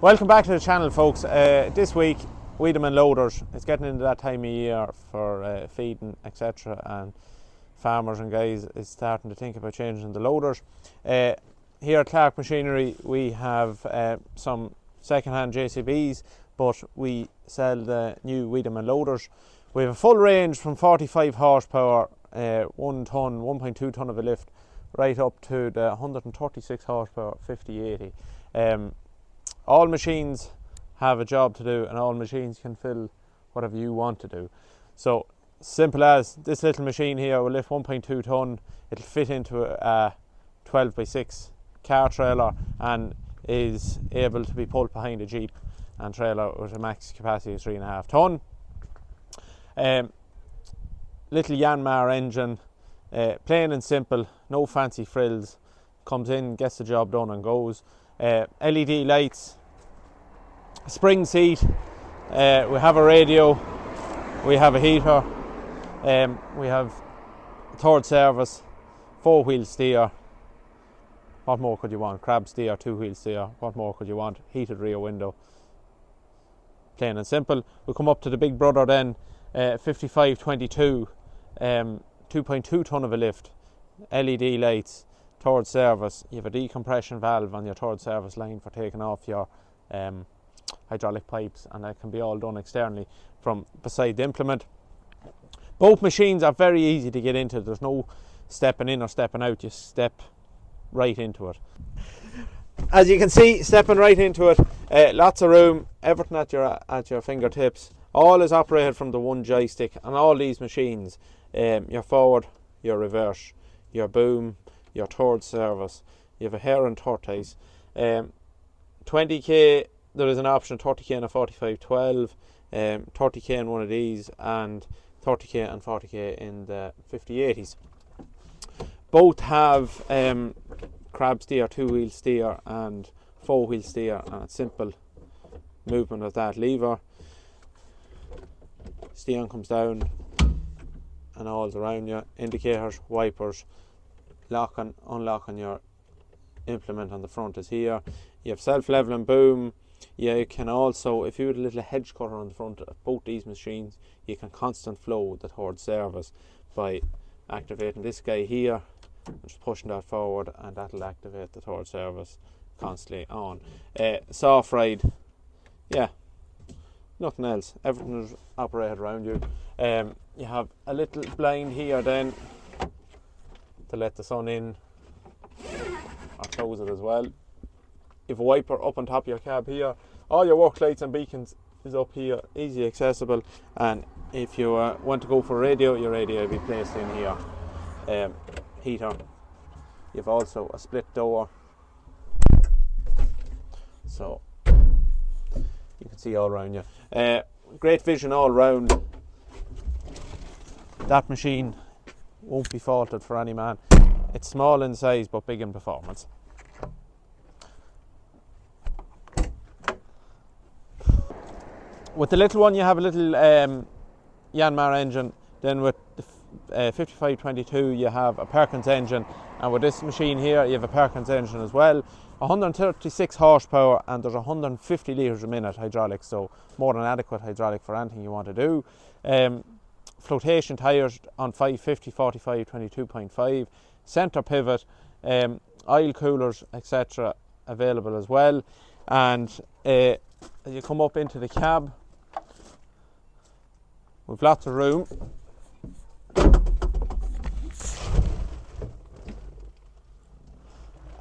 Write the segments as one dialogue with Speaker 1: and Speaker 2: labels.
Speaker 1: Welcome back to the channel, folks. This week, Weidemann Loaders. It's getting into that time of year for feeding, etc. And farmers and guys is starting to think about changing the loaders. Here at Clark Machinery, we have some second-hand JCBs, but we sell the new Weidemann Loaders. We have a full range from 45 horsepower, 1 ton, 1.2 ton of a lift, right up to the 136 horsepower, 50/80. All machines have a job to do, and all machines can fill whatever you want to do. So simple as this little machine here will lift 1.2 ton. It'll fit into a 12x6 car trailer and is able to be pulled behind a Jeep and trailer with a max capacity of 3.5 ton. Little Yanmar engine, plain and simple, no fancy frills. Comes in, gets the job done and goes. LED lights, spring seat, we have a radio, we have a heater, we have a third service, 4-wheel steer. What more could you want? Crab steer, 2-wheel steer. What more could you want? Heated rear window. Plain and simple. We come up to the big brother then, 5522, 2.2 ton of a lift, LED lights, third service. You have a decompression valve on your third service line for taking off your hydraulic pipes, and that can be all done externally from beside the implement. Both machines are very easy to get into. There's no stepping in or stepping out. You step right into it. As you can see, stepping right into it, lots of room, everything at your fingertips. All is operated from the one joystick, and all these machines, your forward, your reverse, your boom, your third service, you have a hair and tortoise. 20k, there is an option 30k in a 4512, 30k in one of these, and 30k and 40k in the 50/80s. Both have crab steer, 2-wheel steer and 4-wheel steer, and a simple movement of that lever. Steering comes down and all's around you. Indicators, wipers, locking, unlocking your implement on the front is here. You have self-leveling boom. You can also, if you had a little hedge cutter on the front of both these machines, you can constant flow the third service by activating this guy here and just pushing that forward, and that'll activate the third service constantly on. Soft ride, yeah, nothing else. Everything is operated around you. You have a little blind here then to let the sun in, or close it as well. You have a wiper up on top of your cab here. All your work lights and beacons is up here, easy accessible. And if you want to go for radio, your radio will be placed in here. Heater. You have also a split door, so you can see all around you. Great vision all round. That machine won't be faulted for any man. It's small in size but big in performance. With the little one, you have a little Yanmar engine. Then with the 5522, you have a Perkins engine, and with this machine here, you have a Perkins engine as well. 136 horsepower, and there's 150 litres a minute hydraulics, so more than adequate hydraulic for anything you want to do. Flotation tyres on 550 45 22.5, centre pivot, oil coolers, etc. available as well. And as you come up into the cab, we've lots of room.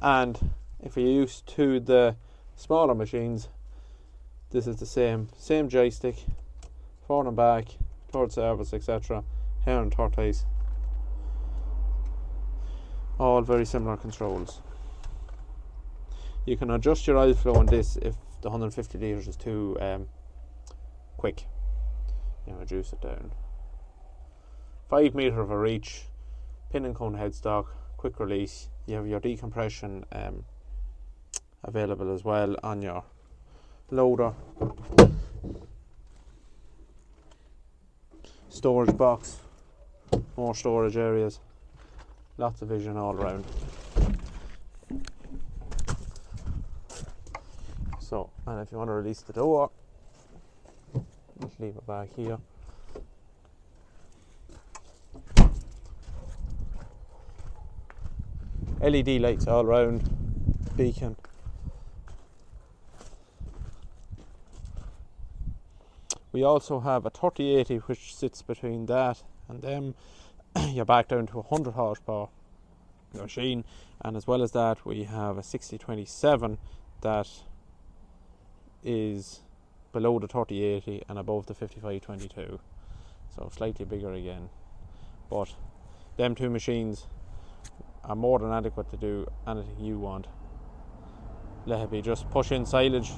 Speaker 1: And if you're used to the smaller machines, this is the same joystick, forward and back, third service, etc. Hair and tortoise. All very similar controls. You can adjust your oil flow on this if the 150 litres is too quick. You reduce it down. 5 metre of a reach, pin and cone headstock, quick release. You have your decompression available as well on your loader. Storage box, more storage areas, lots of vision all around. So, and if you want to release the door, just leave it back here. LED lights all round, beacon. We also have a 3080 which sits between that and them. You're back down to 100 horsepower machine, and as well as that we have a 6027 that is below the 3080 and above the 5522, so slightly bigger again, but them two machines are more than adequate to do anything you want. Let it be just push in silage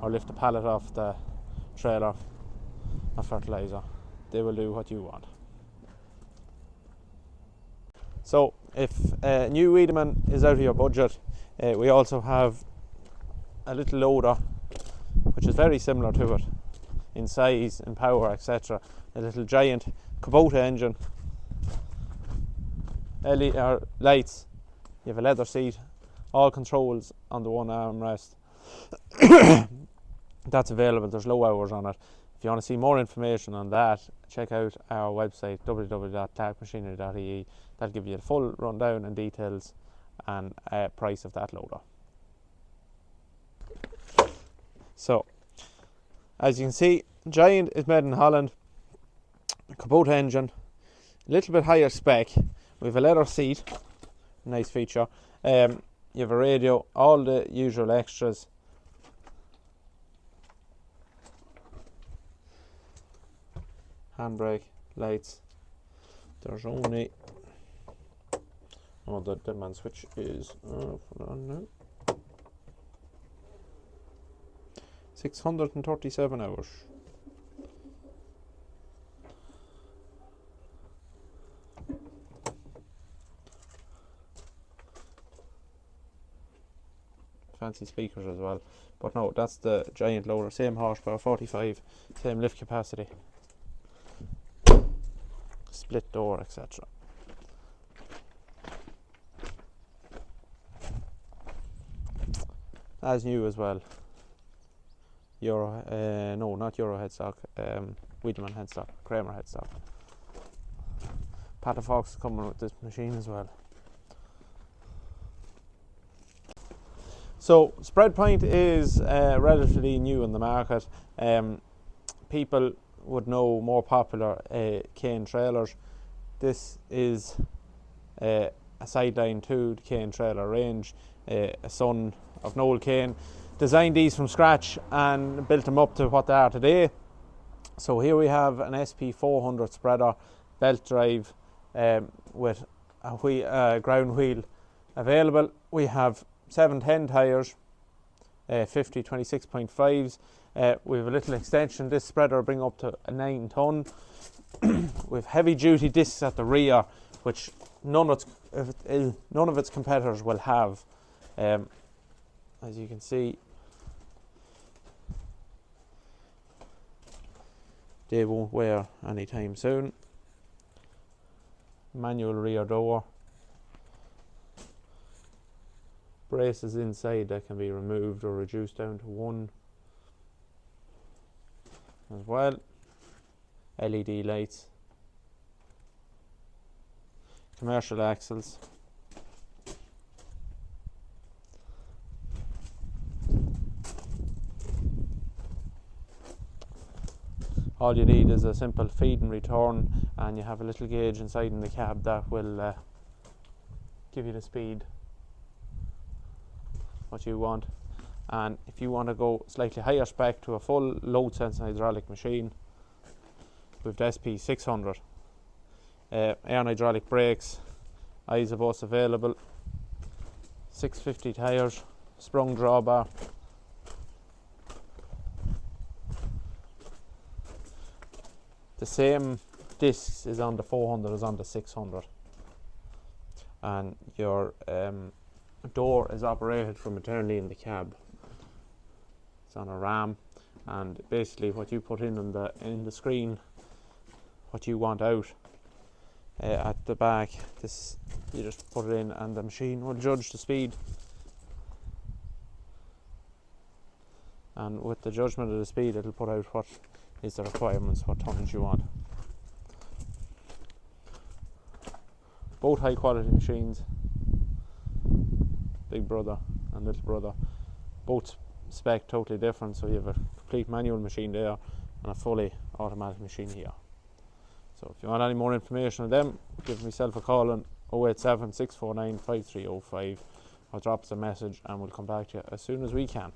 Speaker 1: or lift the pallet off the trailer of fertilizer. They will do what you want. So if new Weidemann is out of your budget, we also have a little loader which is very similar to it in size, in power, etc. A little giant Kubota engine, LED lights, you have a leather seat, all controls on the one armrest. That's available. There's low hours on it. If you want to see more information on that, check out our website www.clarkmachinery.ie. That'll give you the full rundown and details and price of that loader. So, as you can see, Giant is made in Holland, Kubota engine, a little bit higher spec. We have a leather seat, nice feature. You have a radio, all the usual extras. Handbrake, lights. There's only, oh, the dead man switch is hold on now. 637 hours. Fancy speakers as well, but no, that's the Giant loader, same horsepower, 45, same lift capacity, split door, etc. As new as well. Euro, no, not Euro headstock, Weidemann headstock, Kramer headstock. Patafox coming with this machine as well. So SpreadPoint is relatively new in the market. People would know more popular cane trailers. This is a sideline to the cane trailer range, a son of Noel Kane. Designed these from scratch and built them up to what they are today. So here we have an SP-400 spreader, belt drive, with a ground wheel available. We have 710 tyres, 50 26.5s. We have a little extension. This spreader will bring up to a 9 ton. With heavy duty discs at the rear, which none of its competitors will have. As you can see, they won't wear anytime soon. Manual rear door. Braces inside that can be removed or reduced down to one as well. LED lights. Commercial axles. All you need is a simple feed and return, and you have a little gauge inside in the cab that will give you the speed what you want. And if you want to go slightly higher spec to a full load sensing hydraulic machine, with the SP-600, air and hydraulic brakes, eyes of us available, 650 tyres, sprung drawbar. The same discs is on the 400 as on the 600, and your door is operated from internally in the cab. It's on a ram, and basically what you put in the screen, what you want out at the back, this you just put it in, and the machine will judge the speed. and with the judgment of the speed it'll put out what is the requirements, what tonnage you want. Both high quality machines, big brother and little brother, both spec totally different. So you have a complete manual machine there and a fully automatic machine here. So if you want any more information on them, give myself a call on 087 649 5305 or drop us a message and we'll come back to you as soon as we can.